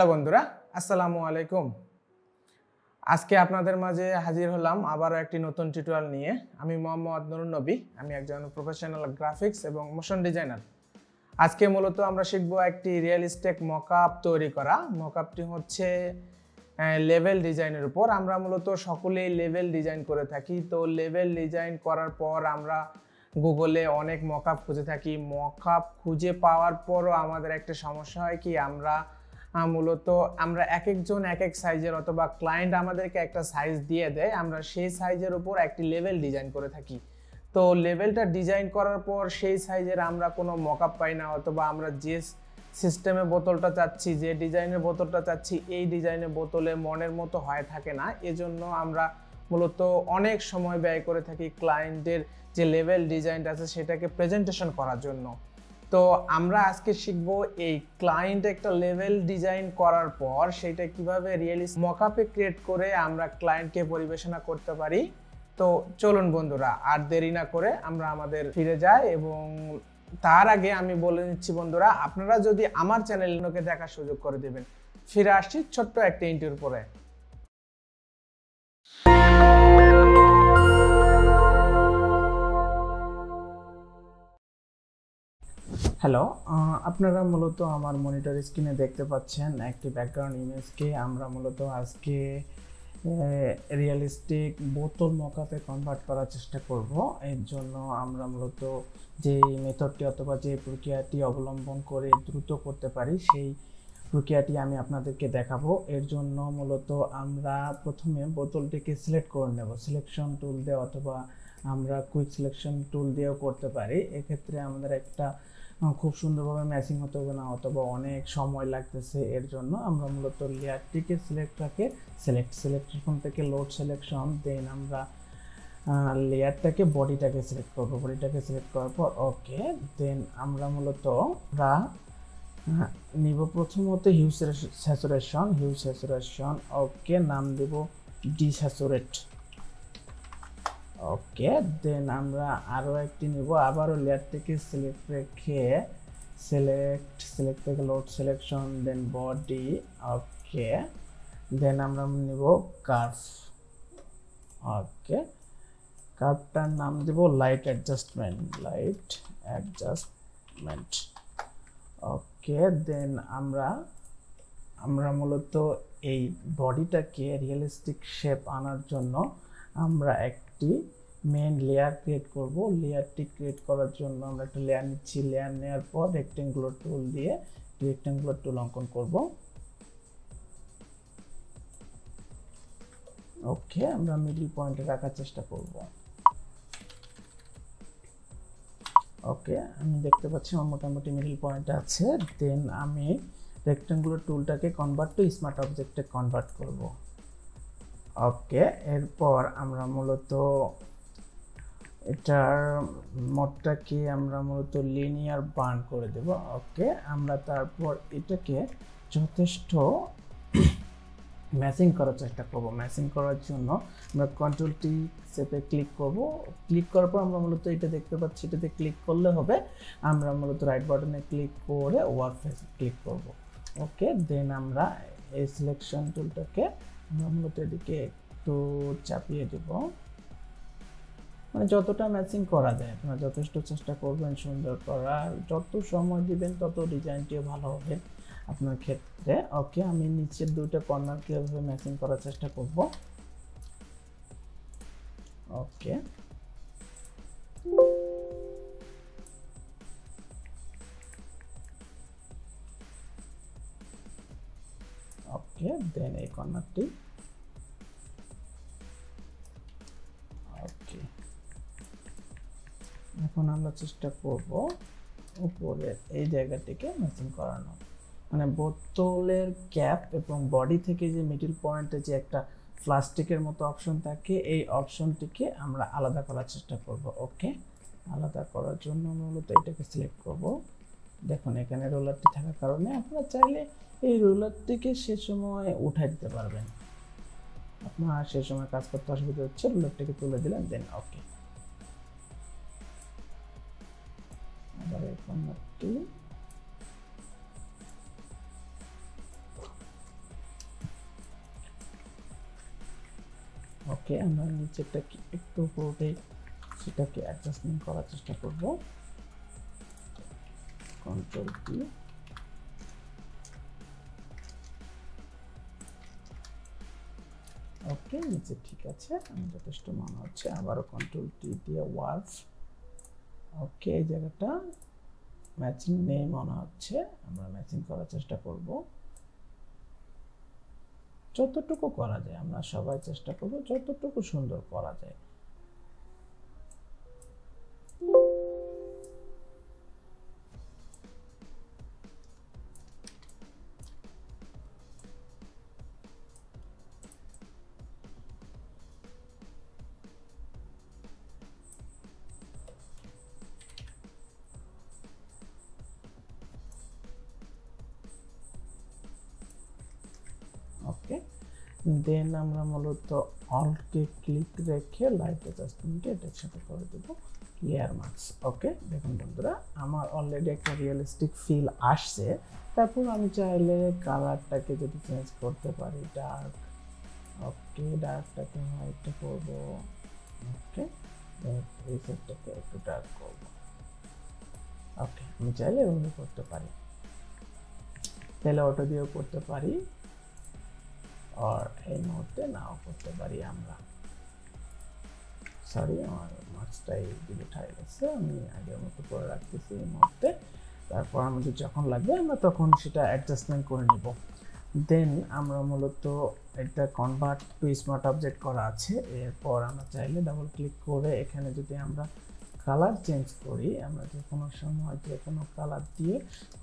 বন্ধুরা আসসালামু আলাইকুম। আজকে আপনাদের মাঝে হাজির হলাম আবারও একটি নতুন টিউটোরিয়াল নিয়ে। আমি মোহাম্মদ নুরুন নবী, আমি একজন প্রফেশনাল গ্রাফিক্স এবং মোশন ডিজাইনার। আজকে মূলত আমরা শিখব একটি রিয়েলিস্টিক মকআপ তৈরি করা। মকআপটি হচ্ছে লেভেল ডিজাইনের উপর। আমরা মূলত সকলেই লেভেল ডিজাইন করে থাকি। তো লেভেল ডিজাইন করার পর আমরা গুগলে অনেক মকআপ খুঁজে থাকি। মকআপ খুঁজে পাওয়ার পরও আমাদের একটা সমস্যা হয় কি, আমরা এক একজন এক এক সাইজের, অথবা ক্লায়েন্ট আমাদেরকে একটা সাইজ দিয়ে দেয়, আমরা সেই সাইজের উপর একটি লেভেল ডিজাইন করে থাকি। তো লেভেলটা ডিজাইন করার পর সেই সাইজের আমরা কোনো মকআপ পাই না, অথবা আমরা যে সিস্টেমে বোতলটা চাচ্ছি, যে ডিজাইনের বোতলটা চাচ্ছি, এই ডিজাইনের বোতলে মনের মতো হয়ে থাকে না। এজন্য আমরা মূলত অনেক সময় ব্যয় করে থাকি ক্লায়েন্টের যে লেভেল ডিজাইনটা আছে সেটাকে প্রেজেন্টেশন করার জন্য। তো আমরা আজকে শিখব এই ক্লায়েন্ট একটা লেভেল ডিজাইন করার পর সেটা কিভাবে রিয়েলিস্টিক মকআপে ক্রিয়েট করে আমরা ক্লায়েন্টকে পরিবেশনা করতে পারি। তো চলুন বন্ধুরা, আর দেরি না করে আমরা আমাদের ফিরে যাই। এবং তার আগে আমি বলে নিচ্ছি বন্ধুরা, আপনারা যদি আমার চ্যানেলকে দেখার সুযোগ করে দেবেন। ফিরে আসছি ছোট্ট একটা ইন্টারভিউর পরে। হ্যালো, আপনারা মূলত আমার মনিটর স্ক্রিনে দেখতে পাচ্ছেন একটি ব্যাকগ্রাউন্ড ইমেজকে আমরা মূলত আজকে রিয়েলিস্টিক বোতল মকআপে কনভার্ট করার চেষ্টা করব। এর জন্য আমরা মূলত যে মেথডটি অথবা যে প্রক্রিয়াটি অবলম্বন করে দ্রুত করতে পারি সেই প্রক্রিয়াটি আমি আপনাদেরকে দেখাবো। এর জন্য মূলত আমরা প্রথমে বোতলটিকে সিলেক্ট করে নেব সিলেকশন টুল দিয়ে, অথবা আমরা কুইক সিলেকশন টুল দিয়েও করতে পারি। এক্ষেত্রে আমাদের একটা খুব সুন্দরভাবে ম্যাচিং হতে হবে না, অথবা অনেক সময় লাগতেছে। এর জন্য আমরা মূলত লেয়ারটিকে সিলেকশন থেকে লোড সিলেকশন, দেন আমরা লেয়ারটাকে বডিটাকে সিলেক্ট করবো। বডিটাকে সিলেক্ট করার পর ওকে, দেন আমরা মূলত নিব প্রথমত হিউ স্যাচুরেশন। ওকে, নাম দেব ডিস্যাচুরেট। ওকে, দেন আমরা আরও একটি নিব, আবারও লেয়ার থেকে সিলেক্ট রেখে সিলেক্ট থেকে লোড সিলেকশন, দেন বডি। ওকে, দেন আমরা নিব কার্ভ। ওকে, কার্ভটার নাম দেব লাইট অ্যাডজাস্টমেন্ট। ওকে, দেন আমরা মূলত এই বডিটাকে রিয়েলিস্টিক শেপ আনার জন্য আমরা একটি মেইন লেয়ার ক্রিয়েট করব। লেয়ারটি ক্রিয়েট করার জন্য আমরা একটা লেয়ার নিচ্ছি। লেয়ার নেওয়ার পর রেক্টেঙ্গুলার টুল দিয়ে রেক্টেঙ্গুলার টুল অঙ্কন করব। ওকে, আমরা মিডল পয়েন্টে রাখার চেষ্টা করব। ওকে, আমি দেখতে পাচ্ছি আমার মোটামুটি মিডল পয়েন্ট আছে। দেন আমি রেক্টেঙ্গুলার টুলটাকে কনভার্ট টু স্মার্ট অবজেক্টে কনভার্ট করব। ওকে, এরপর আমরা মূলত এটার মোডটাকে আমরা মূলত লিনিয়ার বার্ন করে দেব। ওকে, আমরা তারপর এটাকে যথেষ্ট ম্যাচিং করার চেষ্টা করব। ম্যাচিং করার জন্য আমরা কন্ট্রোল টি চেপে ক্লিক করব। ক্লিক করার পর আমরা মূলত এটা দেখতে পাচ্ছি, এটাতে ক্লিক করলে হবে। আমরা মূলত রাইট বাটনে ক্লিক করে ওয়ার্ক ফেসে ক্লিক করব। ওকে, দেন আমরা এই সিলেকশন টুলটাকে আমরা মূলত এদিকে একটু চাপিয়ে দেব, মানে যতটা ম্যাচিং করা যায় আপনারা যথেষ্ট চেষ্টা করবেন সুন্দর করার। যত সময় দিবেন তত ডিজাইনটিও ভালো হবে আপনার ক্ষেত্রে। ওকে, আমি নিচের দুটো কর্নারকে এভাবে ম্যাচিং করার চেষ্টা করব। ওকে, ওকে, দেন এই কর্নারটি। ওকে, এখন আমরা চেষ্টা করব উপরের এই জায়গাটিকে ম্যাচিং করানো, মানে বোতলের ক্যাপ এবং বডি থেকে যে মিডল পয়েন্টে যে একটা প্লাস্টিকের মতো অপশন থাকে, এই অপশনটিকে আমরা আলাদা করার চেষ্টা করব। ওকে, আলাদা করার জন্য মূলত এটাকে সিলেক্ট করব। দেখুন এখানে রোলারটি থাকার কারণে আপনারা চাইলে এই রোলারটিকে সে সময় উঠাই দিতে পারবেন। আপনার সে সময় কাজ করতে অসুবিধা হচ্ছে, রোলারটিকে তুলে দিলেন, দেন ওকে। আবার এই কর্নারটি ওকে, আমরা নিচেরটাকে একটু উপরে সেটাকে অ্যাডজাস্টমেন্ট করার চেষ্টা করব। কন্ট্রোল টি, ওকে, নিচে ঠিক আছে, আমি যথেষ্ট মনে হচ্ছে। আবারও কন্ট্রোল টি দিয়ে ওয়ার্ক। ওকে, এই জায়গাটা ম্যাচিং নেই মনে হচ্ছে, আমরা ম্যাচিং করার চেষ্টা করব। যতটুকু করা যায় আমরা সবাই চেষ্টা করব যতটুকু সুন্দর করা যায়। ওকে, দেন আমরা মূলত অল্টকে ক্লিক রেখে লাইট অ্যাডজাস্টমেন্টকে এটার সাথে করে দেব লেয়ার মাস্ক। ওকে, দেখুন বন্ধুরা আমার অলরেডি একটা রিয়েলিস্টিক ফিল আসছে। তারপর আমি চাইলে কালারটাকে যদি চেঞ্জ করতে পারি, ডার্ক, ওকে, ডার্কটাকে হোয়াইটে করব। ওকে, এই সেটটাকে একটু ডার্ক করব। ওকে, আমি চাইলে এভাবে করতে পারি, তাহলে অটো দিয়েও করতে পারি, আর এই মুহূর্তে নাও করতে পারি আমরা। সরি, আমার মার্কসটাই ডিলিট হয়ে গেছে, আমি আগের মতো করে রাখতেছি এই মুহূর্তে। তারপর আমাদের যখন লাগবে আমরা তখন সেটা অ্যাডজাস্টমেন্ট করে নিব। দেন আমরা মূলত এটা কনভার্ট টু স্মার্ট অবজেক্ট করা আছে। এরপর আমরা চাইলে ডাবল ক্লিক করে এখানে যদি আমরা কালার চেঞ্জ করি, আমরা যে কোনো সময় যে কোনো কালার দিয়ে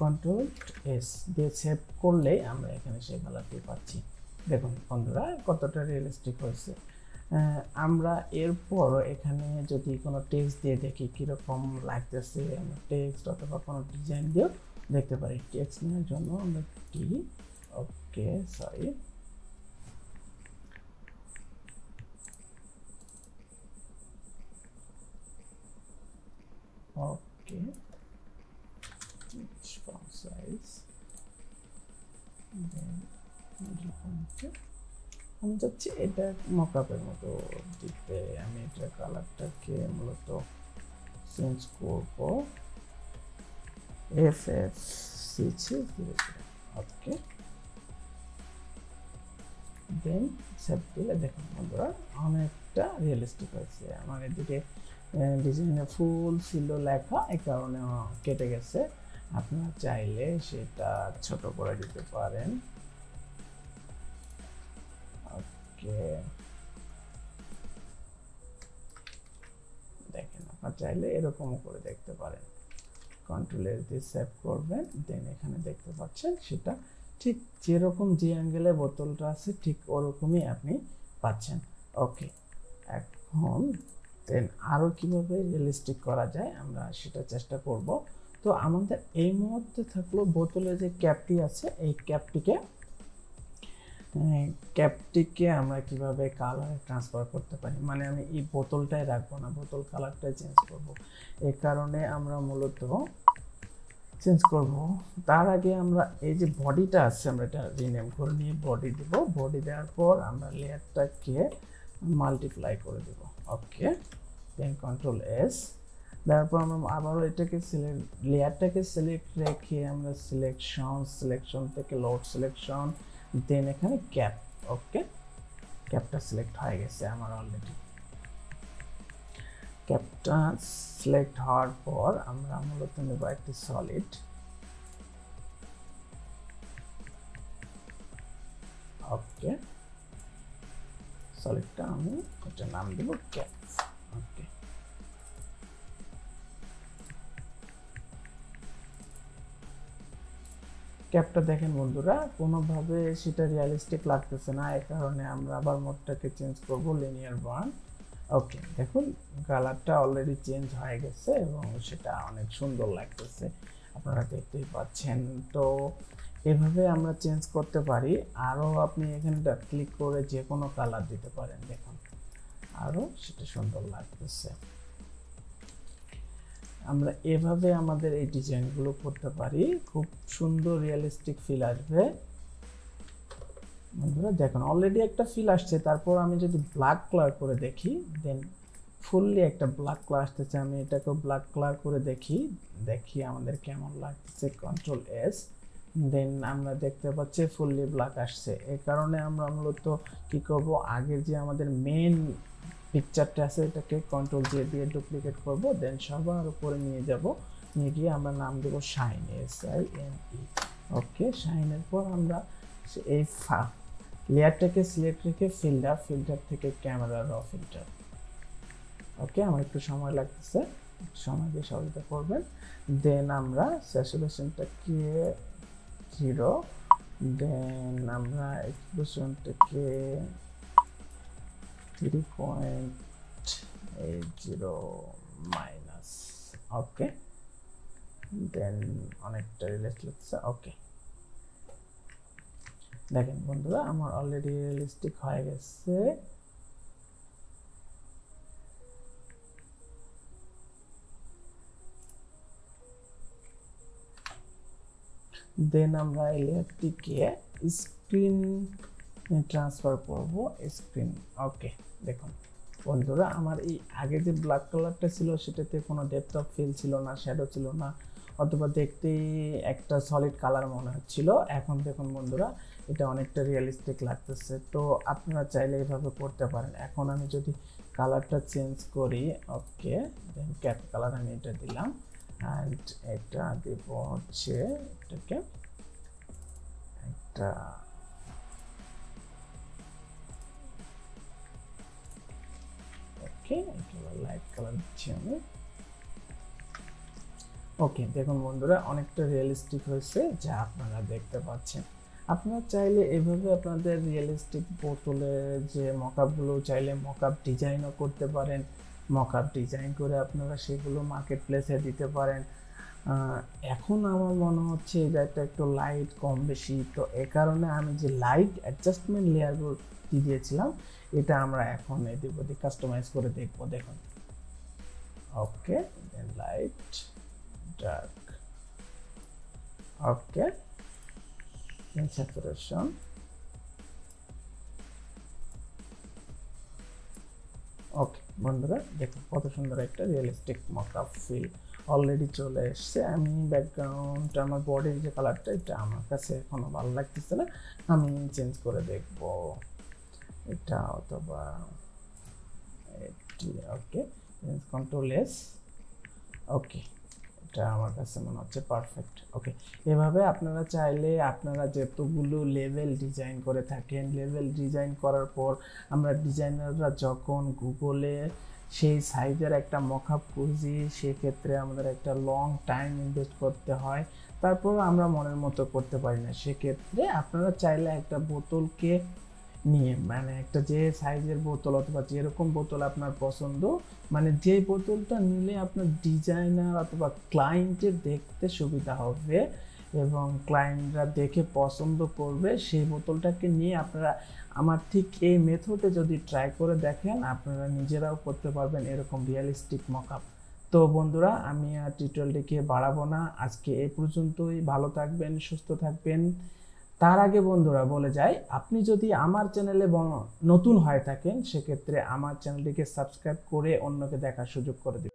কন্ট্রোল এস দিয়ে সেভ করলেই আমরা এখানে সেই কালারটি পাচ্ছি। দেখুন বন্ধুরা কতটা রিয়েলিস্টিক হয়েছে। আমরা এরপর এখানে যদি কোনো টেক্সট দিয়ে দেখি কীরকম লাগতেছে, আমরা টেক্সট অথবা কোনো ডিজাইন দিয়েও দেখতে পারি। টেক্সট নেওয়ার জন্য আমরা টি, ওকে, সরি, ওকে, font size, আমি চাচ্ছি এটা মকআপের মতো দিতে। আমি এটা কালারটাকে মূলত চেঞ্জ করব FF600। ওকে, দেন সেভ দিলে দেখুন বন্ধুরা অনেকটা রিয়েলিস্টিক হয়েছে। আমার এদিকে ডিজাইনে ফুল ছিল লেখা, এই কারণে কেটে গেছে। আপনারা চাইলে সেটা ছোট করে দিতে পারেন। ওকে, দেখেন আপনারা চাইলে এরকমও করে দেখতে পারেন। কন্ট্রোল এস দিয়ে সেভ করবেন, দেন এখানে দেখতে পাচ্ছেন সেটা ঠিক যেরকম যে অ্যাঙ্গেলে বোতলটা আছে ঠিক ওরকমই আপনি পাচ্ছেন। ওকে, এখন দেন আরও কীভাবে রিয়েলিস্টিক করা যায় আমরা সেটা চেষ্টা করব। তো আমাদের এই মুহূর্তে থাকলো বোতলের যে ক্যাপটি আছে, এই ক্যাপটিকে আমরা কিভাবে কালার ট্রান্সফার করতে পারি, মানে আমি এই বোতলটাই রাখবো না, বোতল কালারটাই চেঞ্জ করব। এই কারণে আমরা মূলত চেঞ্জ করব। তার আগে আমরা এই যে বডিটা আছে আমরা এটা রিনেম করে নিয়ে বডি দেব। বডি দেওয়ার পর আমরা লেয়ারটাকে মাল্টিপ্লাই করে দেব। ওকে, দেন কন্ট্রোল এস তারপর আমরা আবারও এটাকে লেয়ারটাকে সিলেক্ট রেখে আমরা সিলেকশন থেকে লোড সিলেকশন, দেন এখানে ক্যাপ। ওকে, ক্যাপটা সিলেক্ট হয়ে গেছে আমার অলরেডি। ক্যাপটা সিলেক্ট হওয়ার পর আমরা মূলত নেব একটি সলিড। ওকে, সলিডটা আমি এটা নাম দেব ক্যাপ। ওকে, ক্যাপটা দেখেন বন্ধুরা কোনোভাবে সেটা রিয়েলিস্টিক লাগতেছে না, এই কারণে আমরা আবার মোডটাকে চেঞ্জ করব লিনিয়ার বার্ন। ওকে, দেখুন কালারটা অলরেডি চেঞ্জ হয়ে গেছে এবং সেটা অনেক সুন্দর লাগতেছে, আপনারা দেখতেই পাচ্ছেন। তো এভাবে আমরা চেঞ্জ করতে পারি। আরও আপনি এখানটা ক্লিক করে যে কোনো কালার দিতে পারেন, দেখুন আরও সেটা সুন্দর লাগতেছে। আমরা এভাবে আমাদের এই ডিজাইনগুলো করতে পারি, খুব সুন্দর রিয়েলিস্টিক ফিল আসবে। বন্ধুরা দেখুন অলরেডি একটা ফিল আসছে। তারপর আমি যদি ব্ল্যাক কালার করে দেখি, দেন ফুললি একটা ব্ল্যাক কালার আসতেছে। আমি এটাকে ব্ল্যাক কালার করে দেখি আমাদের কেমন লাগতেছে। কন্ট্রোল এস, দেন আমরা দেখতে পাচ্ছি ফুললি ব্ল্যাক আসছে। এই কারণে আমরা মূলত কি করব, আগের যে আমাদের মেন পিকচারটা আছে এটাকে কন্ট্রোল জে দিয়ে ডুপ্লিকেট করব, দেন সবার উপরে নিয়ে যাব, নিয়ে গিয়ে আমরা নাম দেব শাইন, SINE। ওকে, শাইনের পর আমরা এই লেয়ারটাকে সিলেক্ট রেখে ফিল্টার থেকে ক্যামেরা র ফিল্টার। ওকে, আমার একটু সময় লাগতেছে, সময় দিয়ে সহযোগিতা করবেন। দেন আমরা স্যাচুরেশনটাকে 0, দেন আমরা এক্সপ্রেশনটাকে 3.80 মাইনাস। ওকে, দেন অনেকটা রিলেট লাগছে। ওকে, দেখেন বন্ধুরা আমার অলরেডি রিয়েলিস্টিক হয়ে গেছে। দেন আমরা এই লেয়ারটিকে স্ক্রিন ট্রান্সফার করব, স্ক্রিন। ওকে, দেখুন বন্ধুরা আমার এই আগে যে ব্ল্যাক কালারটা ছিল সেটাতে কোনো ডেপথ অফ ফিল ছিল না, শ্যাডো ছিল না, অথবা দেখতেই একটা সলিড কালার মনে হচ্ছিল। এখন দেখুন বন্ধুরা এটা অনেকটা রিয়েলিস্টিক লাগতেছে। তো আপনারা চাইলে এইভাবে করতে পারেন। এখন আমি যদি কালারটা চেঞ্জ করি, ওকে, দেন ক্যাপ কালার আমি এটা দিলাম, অ্যান্ড এটা দেব হচ্ছে এটাকে একটা লাইট কালার দিচ্ছি আমি। ওকে, দেখুন বন্ধুরা অনেকটা রিয়েলিস্টিক হয়েছে যা আপনারা দেখতে পাচ্ছেন। আপনারা চাইলে এভাবে আপনাদের রিয়েলিস্টিক বোতলের যে মকআপগুলো চাইলে মকআপ ডিজাইনও করতে পারেন। মকআপ ডিজাইন করে আপনারা সেগুলো মার্কেট প্লেসে দিতে পারেন। এখন আমার মনে হচ্ছে এটা একটু লাইট কম বেশি, তো এ কারণে আমি যে লাইট অ্যাডজাস্টমেন্ট লেয়ারগুলো দিয়েছিলাম এটা আমরা এখন এদিক ওদিক কাস্টমাইজ করে দেখবো। দেখুন, ওকে, দেন লাইট ডার্ক, ওকে, স্যাচুরেশন। ওকে বন্ধুরা দেখুন কত সুন্দর একটা রিয়েলিস্টিক মকআপ ফিল অলরেডি চলে এসছে। আমি ব্যাকগ্রাউন্ড আমার বডির যে কালারটা এটা আমার কাছে এখনো ভালো লাগতেছে না, আমি চেঞ্জ করে দেখব এটা, অথবা এটি। ওকে, কন্ট্রোল এস। ওকে, এটা আমার কাছে মনে হচ্ছে পারফেক্ট। ওকে, এভাবে আপনারা চাইলে আপনারা যতগুলো লেভেল ডিজাইন করে থাকেন, লেভেল ডিজাইন করার পর আমরা ডিজাইনাররা যখন গুগলে সেই সাইজের একটা মকআপ খুঁজি সেক্ষেত্রে আমাদের একটা লং টাইম ইনভেস্ট করতে হয়, তারপর আমরা মনের মতো করতে পারি না। সেক্ষেত্রে আপনারা চাইলে একটা বোতলকে নিয়ে মানে একটা যে সাইজের বোতল অথবা যেরকম বোতল আপনার পছন্দ, মানে যে বোতলটা নিলে আপনার ডিজাইনার অথবা ক্লায়েন্টের দেখতে সুবিধা হবে এবং ক্লায়েন্টরা দেখে পছন্দ করবে, সেই বোতলটাকে নিয়ে আপনারা আমার ঠিক এই মেথডে যদি ট্রাই করে দেখেন আপনারা নিজেরাও করতে পারবেন এরকম রিয়েলিস্টিক মকআপ। তো বন্ধুরা আমি আর টিউটোরিয়ালটিকে বাড়াবো না, আজকে এই পর্যন্তই। ভালো থাকবেন, সুস্থ থাকবেন। তার আগে বন্ধুরা বলে যাই, আপনি যদি আমার চ্যানেলে নতুন হয়ে থাকেন সেক্ষেত্রে আমার চ্যানেলটিকে সাবস্ক্রাইব করে অন্যকে দেখার সুযোগ করে দিন।